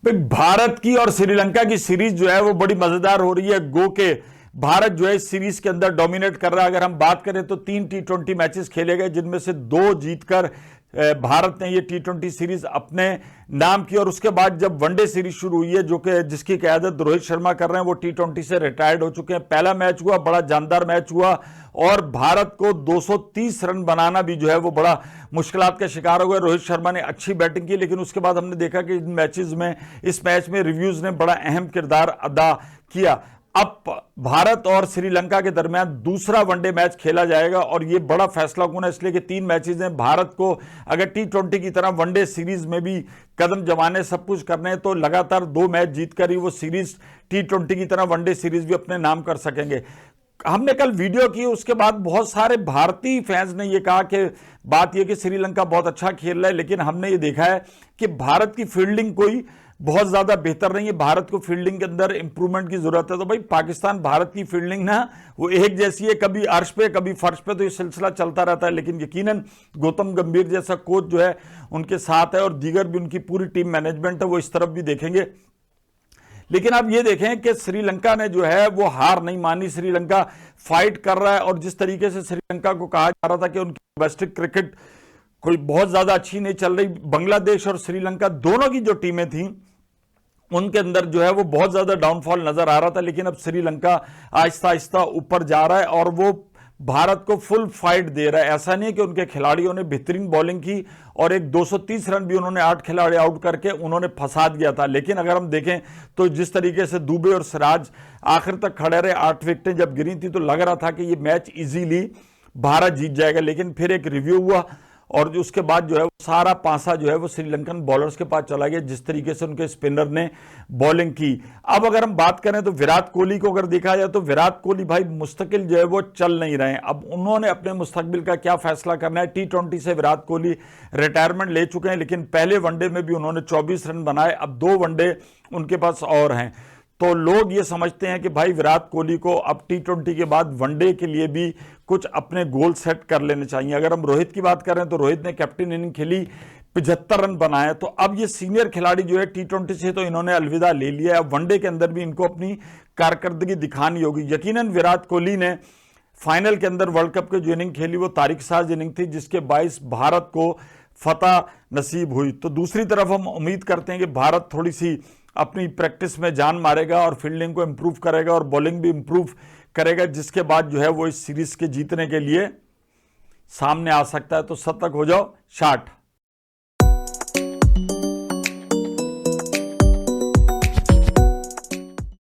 तो भारत की और श्रीलंका की सीरीज जो है वो बड़ी मजेदार हो रही है। गो के भारत जो है इस सीरीज के अंदर डोमिनेट कर रहा है। अगर हम बात करें तो 3 T20 मैचेस खेले गए, जिनमें से 2 जीतकर भारत ने ये T20 सीरीज अपने नाम की। और उसके बाद जब वनडे सीरीज शुरू हुई है, जो कि जिसकी क़यादत रोहित शर्मा कर रहे हैं, वो T20 से रिटायर्ड हो चुके हैं। पहला मैच हुआ, बड़ा जानदार मैच हुआ और भारत को 230 रन बनाना भी जो है वो बड़ा मुश्किलात का शिकार हो गया। रोहित शर्मा ने अच्छी बैटिंग की, लेकिन उसके बाद हमने देखा कि इन मैचेस में, इस मैच में रिव्यूज ने बड़ा अहम किरदार अदा किया। अब भारत और श्रीलंका के दरमियान दूसरा वनडे मैच खेला जाएगा और यह बड़ा फैसला कौन है, इसलिए कि 3 मैचेस हैं। भारत को अगर T20 की तरह वनडे सीरीज में भी कदम जमाने, सब कुछ करने हैं, तो लगातार 2 मैच जीतकर ही वो सीरीज T20 की तरह वनडे सीरीज भी अपने नाम कर सकेंगे। हमने कल वीडियो की, उसके बाद बहुत सारे भारतीय फैंस ने यह कहा कि बात यह कि श्रीलंका बहुत अच्छा खेल रहा है, लेकिन हमने ये देखा है कि भारत की फील्डिंग कोई बहुत ज्यादा बेहतर नहीं है। भारत को फील्डिंग के अंदर इंप्रूवमेंट की जरूरत है। तो भाई पाकिस्तान भारत की फील्डिंग ना वो एक जैसी है, कभी अर्श पे कभी फर्श पे, तो ये सिलसिला चलता रहता है। लेकिन यकीनन गौतम गंभीर जैसा कोच जो है उनके साथ है और दीगर भी उनकी पूरी टीम मैनेजमेंट है, वो इस तरफ भी देखेंगे। लेकिन आप ये देखें कि श्रीलंका ने जो है वो हार नहीं मानी, श्रीलंका फाइट कर रहा है। और जिस तरीके से श्रीलंका को कहा जा रहा था कि उनकी डोमेस्टिक क्रिकेट कोई बहुत ज्यादा अच्छी नहीं चल रही, बांग्लादेश और श्रीलंका दोनों की जो टीमें थी उनके अंदर जो है वो बहुत ज्यादा डाउनफॉल नजर आ रहा था। लेकिन अब श्रीलंका आहिस्ता आहिस्ता ऊपर जा रहा है और वो भारत को फुल फाइट दे रहा है। ऐसा नहीं कि उनके खिलाड़ियों ने बेहतरीन बॉलिंग की और एक 230 रन भी उन्होंने 8 खिलाड़ी आउट करके उन्होंने फंसा दिया था। लेकिन अगर हम देखें तो जिस तरीके से दुबे और सिराज आखिर तक खड़े रहे, 8 विकेटें जब गिरी थी, तो लग रहा था कि ये मैच इजीली भारत जीत जाएगा। लेकिन फिर एक रिव्यू हुआ और उसके बाद जो है वो सारा पासा जो है वो श्रीलंकन बॉलर्स के पास चला गया, जिस तरीके से उनके स्पिनर ने बॉलिंग की। अब अगर हम बात करें तो विराट कोहली को अगर देखा जाए तो विराट कोहली भाई मुस्तकिल जो है वो चल नहीं रहे हैं। अब उन्होंने अपने मुस्तकबिल का क्या फैसला करना है। T20 से विराट कोहली रिटायरमेंट ले चुके हैं, लेकिन पहले वनडे में भी उन्होंने 24 रन बनाए। अब 2 वनडे उनके पास और हैं, तो लोग ये समझते हैं कि भाई विराट कोहली को अब T20 के बाद वनडे के लिए भी कुछ अपने गोल सेट कर लेने चाहिए। अगर हम रोहित की बात करें तो रोहित ने कैप्टन इनिंग खेली, 75 रन बनाए। तो अब ये सीनियर खिलाड़ी जो है T20 से तो इन्होंने अलविदा ले लिया है। अब वनडे के अंदर भी इनको अपनी कारकर्दगी दिखानी होगी। यकीनन विराट कोहली ने फाइनल के अंदर वर्ल्ड कप की जो इनिंग खेली वो तारीख साज इनिंग थी, जिसके बायस भारत को फतह नसीब हुई। तो दूसरी तरफ हम उम्मीद करते हैं कि भारत थोड़ी सी अपनी प्रैक्टिस में जान मारेगा और फील्डिंग को इंप्रूव करेगा और बॉलिंग भी इंप्रूव करेगा, जिसके बाद जो है वो इस सीरीज के जीतने के लिए सामने आ सकता है। तो सतर्क हो जाओ, शाट।